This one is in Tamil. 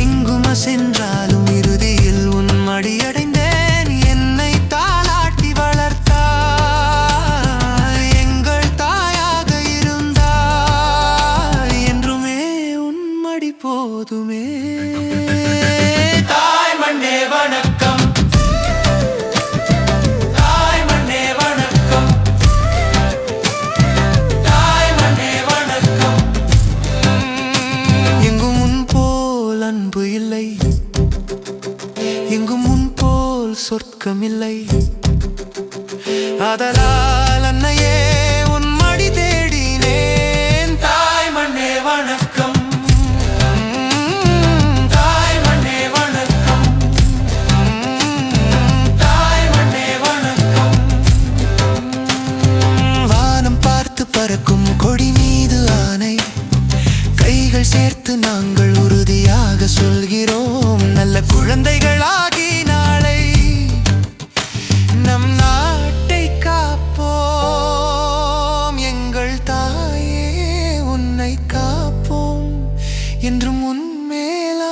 எங்கும் சென்றாலும் இறுதியில் உன் மடியடைந்தேன். என்னை தாளாட்டி வளர்த்தாய், எங்கள் தாயாக இருந்தாய். என்றுமே உன் மடி போதுமே. தாய் மண்ணே வணக்கம், தாய் மண்ணே வணக்கம், தாய் மண்ணே வணக்கம். எங்கும் உன் போல் அன்பு இல்லை, எங்கும் உன் போல் சொர்க்கமில்லை. ஆதலால் அன்னையே உன் மடி தேடினேன். தாய் மண்ணே வணக்கம், தாய் மண்ணே வணக்கம், தாய் மண்ணே வணக்கம். வானம் பார்த்து பறக்கும் கொடி மீது ஆணை, கைகள் சேர்த்து நாங்கள் உறுதியாக சொல்கிறோம். நல்ல குழந்தைகளாகி நாளை நம் நாட்டை காப்போம். எங்கள் தாயே உன்னை காப்போம், என்றும் உன் மேலா